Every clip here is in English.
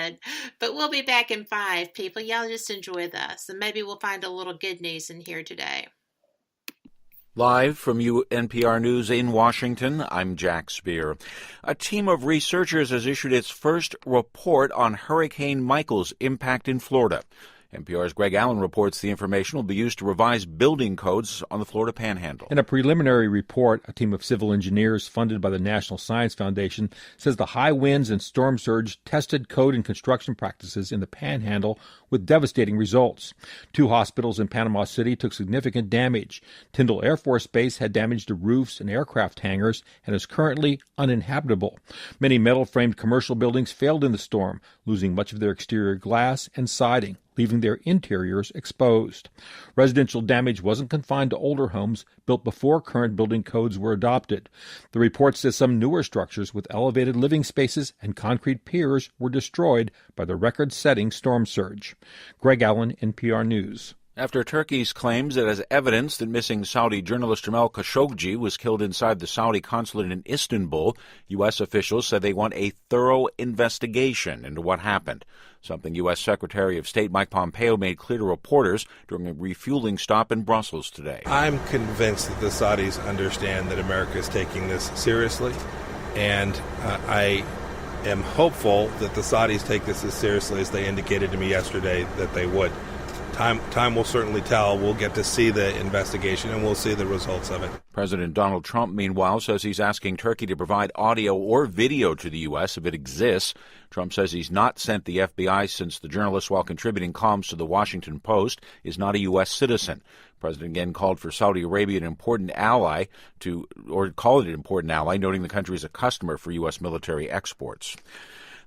good. But we'll be back in 5, people. Y'all just enjoy this, and maybe we'll find a little good news in here today. Live from NPR News in Washington, I'm Jack Speer. A team of researchers has issued its first report on Hurricane Michael's impact in Florida. NPR's Greg Allen reports the information will be used to revise building codes on the Florida Panhandle. In a preliminary report, a team of civil engineers funded by the National Science Foundation says the high winds and storm surge tested code and construction practices in the Panhandle with devastating results. 2 hospitals in Panama City took significant damage. Tyndall Air Force Base had damage to roofs and aircraft hangars and is currently uninhabitable. Many metal-framed commercial buildings failed in the storm, losing much of their exterior glass and siding, leaving their interiors exposed. Residential damage wasn't confined to older homes built before current building codes were adopted. The report says some newer structures with elevated living spaces and concrete piers were destroyed by the record-setting storm surge. Greg Allen, NPR News. After Turkey's claims it has evidence that missing Saudi journalist Jamal Khashoggi was killed inside the Saudi consulate in Istanbul, U.S. officials said they want a thorough investigation into what happened, something U.S. Secretary of State Mike Pompeo made clear to reporters during a refueling stop in Brussels today. I'm convinced that the Saudis understand that America is taking this seriously, and I am hopeful that the Saudis take this as seriously as they indicated to me yesterday that they would. Time will certainly tell. We'll get to see the investigation, and we'll see the results of it. President Donald Trump, meanwhile, says he's asking Turkey to provide audio or video to the U.S. if it exists. Trump says he's not sent the FBI since the journalist, while contributing columns to the Washington Post, is not a U.S. citizen. The president again called for Saudi Arabia an important ally called it an important ally, noting the country is a customer for U.S. military exports.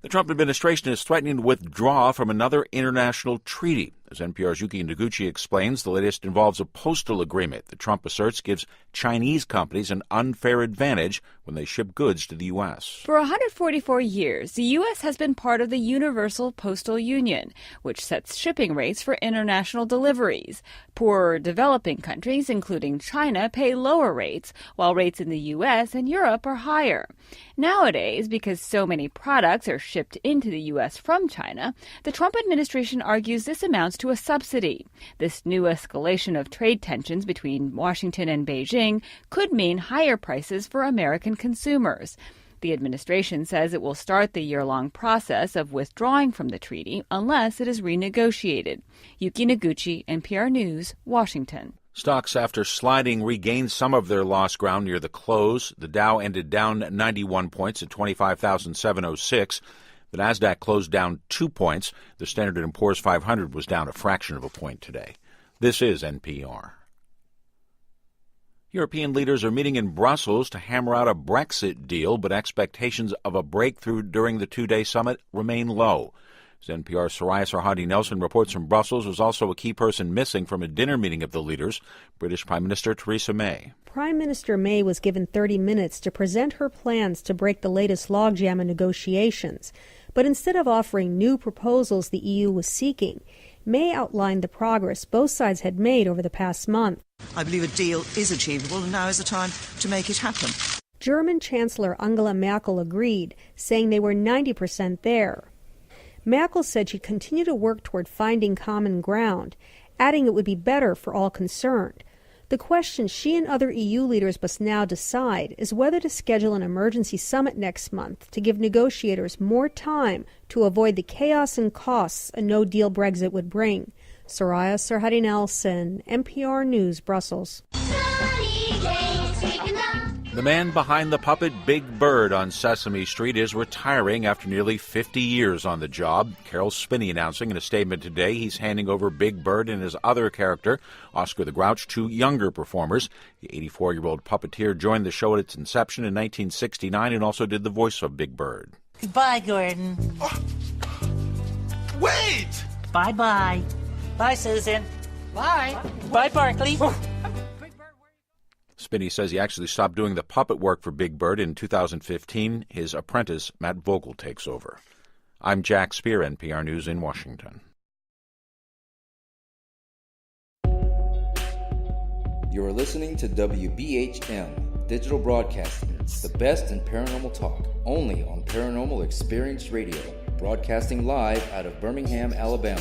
The Trump administration is threatening to withdraw from another international treaty. As NPR's Yuki Noguchi explains, the latest involves a postal agreement that Trump asserts gives Chinese companies an unfair advantage when they ship goods to the U.S. For 144 years, the U.S. has been part of the Universal Postal Union, which sets shipping rates for international deliveries. Poorer developing countries, including China, pay lower rates, while rates in the U.S. and Europe are higher. Nowadays, because so many products are shipped into the U.S. from China, the Trump administration argues this amounts to a subsidy. This new escalation of trade tensions between Washington and Beijing could mean higher prices for American consumers. The administration says it will start the year-long process of withdrawing from the treaty unless it is renegotiated. Yuki Noguchi, NPR News, Washington. Stocks, after sliding, regained some of their lost ground near the close. The Dow ended down 91 points at 25,706. The Nasdaq closed down 2 points. The Standard & Poor's 500 was down a fraction of a point today. This is NPR. European leaders are meeting in Brussels to hammer out a Brexit deal, but expectations of a breakthrough during the 2-day summit remain low. As NPR's Soraya Sarhadi Nelson reports from Brussels, was also a key person missing from a dinner meeting of the leaders, British Prime Minister Theresa May. Prime Minister May was given 30 minutes to present her plans to break the latest logjam in negotiations. But instead of offering new proposals the EU was seeking, May outlined the progress both sides had made over the past month. I believe a deal is achievable, and now is the time to make it happen. German Chancellor Angela Merkel agreed, saying they were 90% there. Merkel said she'd continue to work toward finding common ground, adding it would be better for all concerned. The question she and other EU leaders must now decide is whether to schedule an emergency summit next month to give negotiators more time to avoid the chaos and costs a no-deal Brexit would bring. Soraya Sarhadi Nelson, NPR News, Brussels. The man behind the puppet Big Bird on Sesame Street is retiring after nearly 50 years on the job. Carol Spinney announcing in a statement today he's handing over Big Bird and his other character, Oscar the Grouch, to younger performers. The 84-year-old puppeteer joined the show at its inception in 1969 and also did the voice of Big Bird. Goodbye, Gordon. Oh. Wait! Bye-bye. Bye, Susan. Bye. Bye, Barkley. Spinney says he actually stopped doing the puppet work for Big Bird in 2015. His apprentice, Matt Vogel, takes over. I'm Jack Speer, NPR News in Washington. You're listening to WBHM Digital Broadcasting, the best in paranormal talk, only on Paranormal Experience Radio, broadcasting live out of Birmingham, Alabama.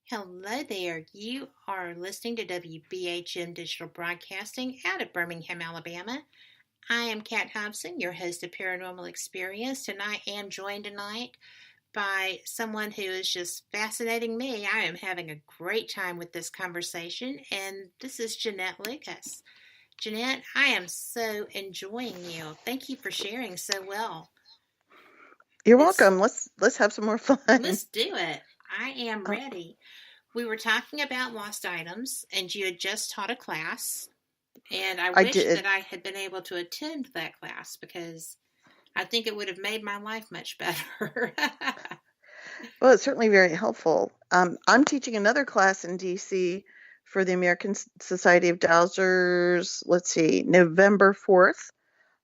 Hello there. You are listening to WBHM Digital Broadcasting out of Birmingham, Alabama. I am Kat Hobson, your host of Paranormal Experience, and I am joined tonight by someone who is just fascinating me. I am having a great time with this conversation, and this is Ginette Lucas. Ginette, I am so enjoying you. Thank you for sharing so well. You're welcome. Let's have some more fun. Let's do it. I am ready. We were talking about lost items, and you had just taught a class, and I wish that I had been able to attend that class because I think it would have made my life much better. Well, it's certainly very helpful. I'm teaching another class in D.C. for the American Society of Dowsers, November 4th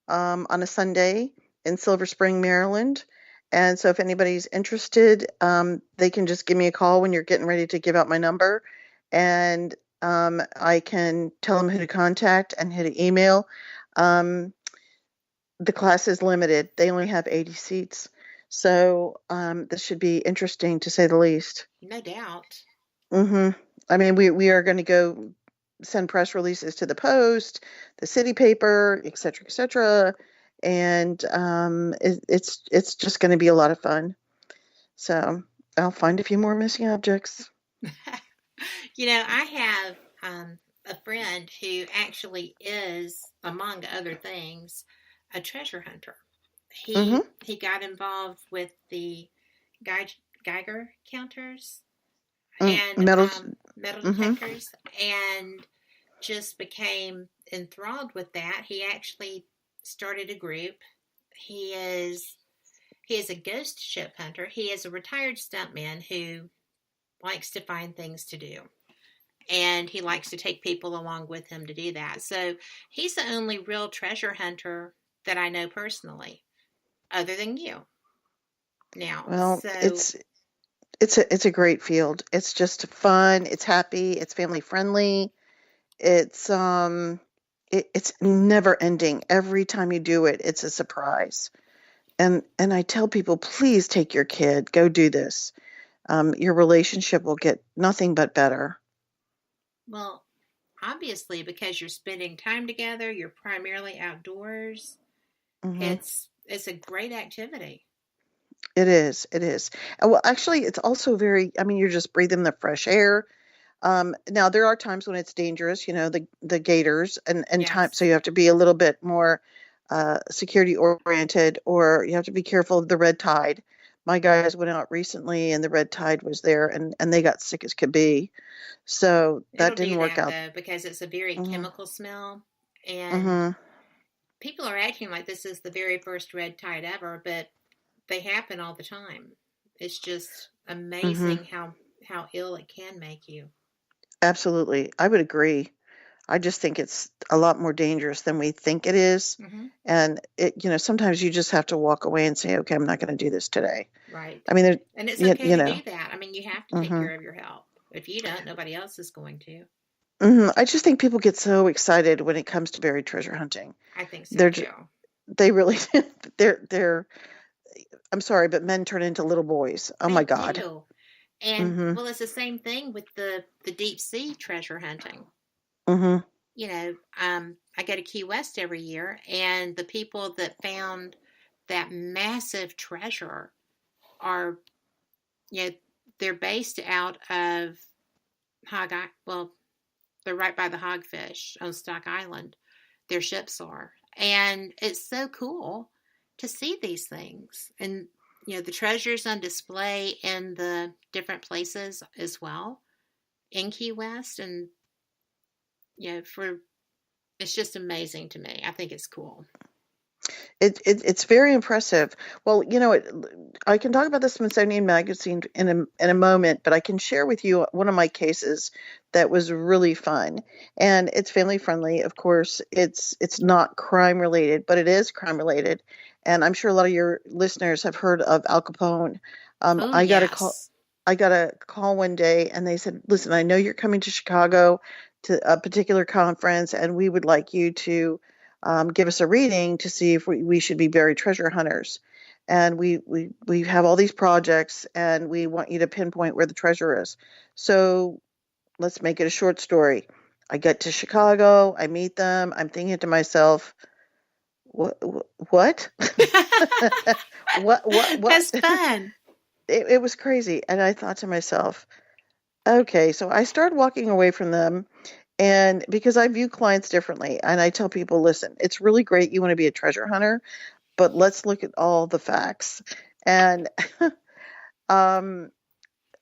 on a Sunday in Silver Spring, Maryland. And so if anybody's interested, they can just give me a call when you're getting ready to give out my number. And I can tell them who to contact and who to email. The class is limited. They only have 80 seats. So this should be interesting, to say the least. No doubt. Mm-hmm. I mean, we are going to go send press releases to the Post, the city paper, et cetera, and it's just going to be a lot of fun. So I'll find a few more missing objects. You know, I have a friend who actually is, among other things, a treasure hunter. He got involved with the Geiger counters and metal detectors, and just became enthralled with that. He actually started a group. He is a ghost ship hunter. He is a retired stuntman who likes to find things to do, and he likes to take people along with him to do that. So he's the only real treasure hunter that I know personally, other than you. Now, well, it's a great field. It's just fun. It's happy. It's family friendly. It's it's never ending. Every time you do it, it's a surprise. And I tell people, please take your kid, go do this. Your relationship will get nothing but better. Well, obviously, because you're spending time together, you're primarily outdoors. Mm-hmm. It's a great activity. It is. Well, actually, it's also you're just breathing the fresh air. Now there are times when it's dangerous, the gators and yes. Time. So you have to be a little bit more security oriented, or you have to be careful of the red tide. My guys went out recently and the red tide was there and they got sick as could be. So that didn't work out. Though, because it's a very chemical smell, and people are acting like this is the very first red tide ever, but they happen all the time. It's just amazing how ill it can make you. Absolutely. I would agree. I just think it's a lot more dangerous than we think it is. Mm-hmm. And sometimes you just have to walk away and say, okay, I'm not going to do this today. Right. I mean, and it's okay to do that. I mean, you have to take care of your health. If you don't, nobody else is going to. Mm-hmm. I just think people get so excited when it comes to buried treasure hunting. I think so too. They really, they're, I'm sorry, but men turn into little boys. Oh my God. Do. And well, it's the same thing with the deep sea treasure hunting. Mm-hmm. I go to Key West every year, and the people that found that massive treasure are, they're based out of they're right by the Hogfish on Stock Island. Their ships are, and it's so cool to see these things, and the treasures on display in the different places as well in Key West, and it's just amazing to me. I think it's cool. It's very impressive. Well, I can talk about the Smithsonian Magazine in a moment, but I can share with you one of my cases that was really fun, and it's family friendly. Of course, it's not crime related, but it is crime related, and I'm sure a lot of your listeners have heard of Al Capone. I got a call one day, and they said, "Listen, I know you're coming to Chicago to a particular conference, and we would like you to give us a reading to see if we should be buried treasure hunters. And we have all these projects, and we want you to pinpoint where the treasure is. So let's make it a short story. I get to Chicago, I meet them, I'm thinking to myself, what? What? what? That's fun. It was crazy. And I thought to myself, okay, so I started walking away from them. And because I view clients differently, and I tell people, listen, it's really great you want to be a treasure hunter, but let's look at all the facts. And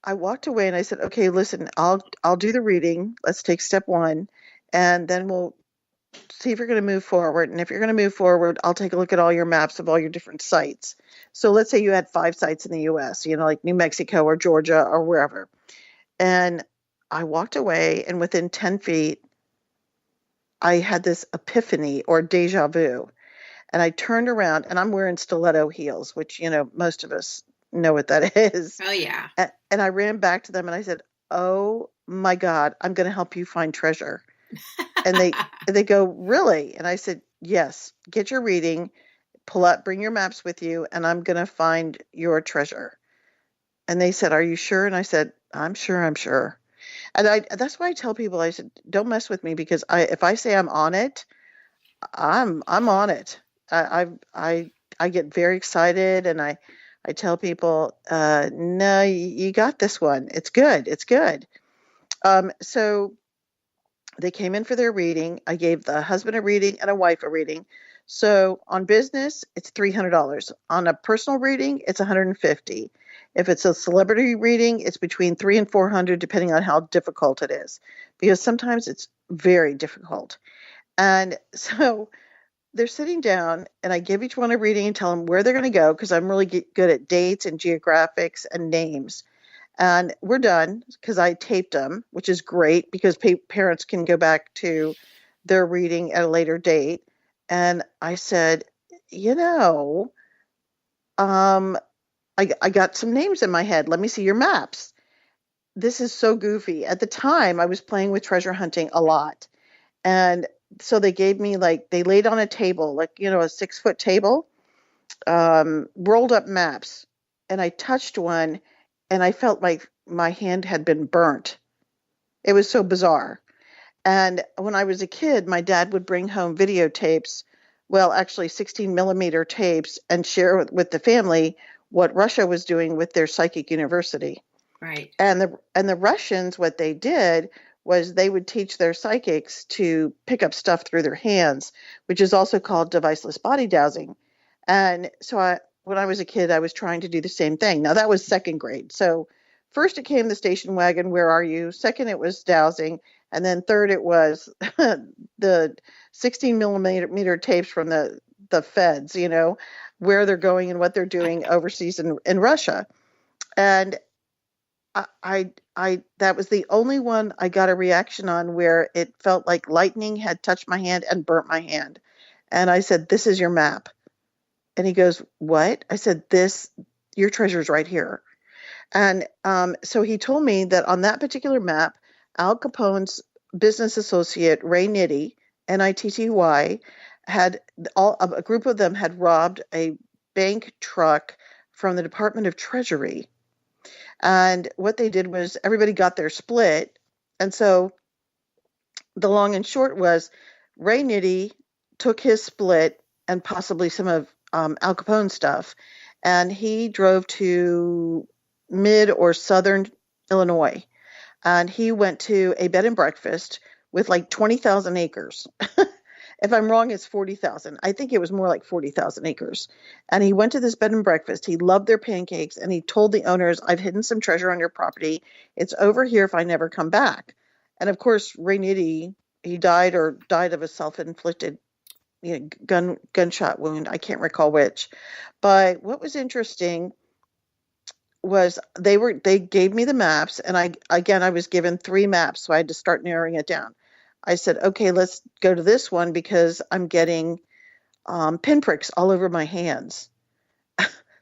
I walked away and I said, okay, listen, I'll do the reading. Let's take step one, and then we'll see if you're going to move forward. And if you're going to move forward, I'll take a look at all your maps of all your different sites. So let's say you had 5 sites in the U.S., like New Mexico or Georgia or wherever. And I walked away, and within 10 feet, I had this epiphany or deja vu. And I turned around, and I'm wearing stiletto heels, which, most of us know what that is. Oh, yeah. And I ran back to them and I said, oh my God, I'm going to help you find treasure. And they go, really? And I said, yes, get your reading, bring your maps with you, and I'm going to find your treasure. And they said, are you sure? And I said, I'm sure. And that's why I tell people, I said, don't mess with me, because if I say I'm on it, I'm on it. I get very excited, and I tell people, no, you got this one. It's good. So they came in for their reading. I gave the husband a reading and a wife a reading. So on business, it's $300. On a personal reading, it's $150. If it's a celebrity reading, it's between $300 and $400, depending on how difficult it is, because sometimes it's very difficult. And so they're sitting down, and I give each one a reading and tell them where they're going to go, because I'm really good at dates and geographics and names. And we're done, because I taped them, which is great, because parents can go back to their reading at a later date. And I said, I got some names in my head. Let me see your maps. This is so goofy. At the time, I was playing with treasure hunting a lot. And so they gave me, they laid on a table, a 6-foot table, rolled up maps. And I touched one, and I felt like my hand had been burnt. It was so bizarre. And when I was a kid, my dad would bring home videotapes, actually 16 millimeter tapes, and share with the family what Russia was doing with their psychic university. Right. And the Russians, what they did was they would teach their psychics to pick up stuff through their hands, which is also called deviceless body dowsing. And so when I was a kid, I was trying to do the same thing. Now, that was second grade. So first it came the station wagon, where are you? Second, it was dowsing. And then third, it was the 16 millimeter tapes from the feds, where they're going and what they're doing overseas in Russia. And I that was the only one I got a reaction on where it felt like lightning had touched my hand and burnt my hand. And I said, this is your map. And he goes, what? I said, your treasure's right here. And so he told me that on that particular map, Al Capone's business associate, Ray Nitty, Nitty, had a group of them had robbed a bank truck from the Department of Treasury. And what they did was everybody got their split. And so the long and short was Ray Nitty took his split and possibly some of Al Capone stuff, and he drove to mid or southern Illinois, and he went to a bed and breakfast with 20,000 acres. If I'm wrong, it's 40,000. I think it was more like 40,000 acres. And he went to this bed and breakfast. He loved their pancakes, and he told the owners, I've hidden some treasure on your property. It's over here if I never come back. And of course, Ray Nitty, he died of a self-inflicted gunshot wound. I can't recall which. But what was interesting was they gave me the maps, and I was given 3 maps, so I had to start narrowing it down. I said, okay, let's go to this one, because I'm getting pinpricks all over my hands.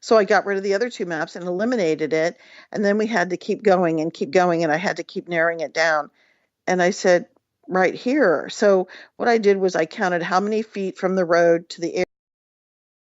So I got rid of the other 2 maps and eliminated it. And then we had to keep going, and I had to keep narrowing it down. And I said, right here. So what I did was I counted how many feet from the road to the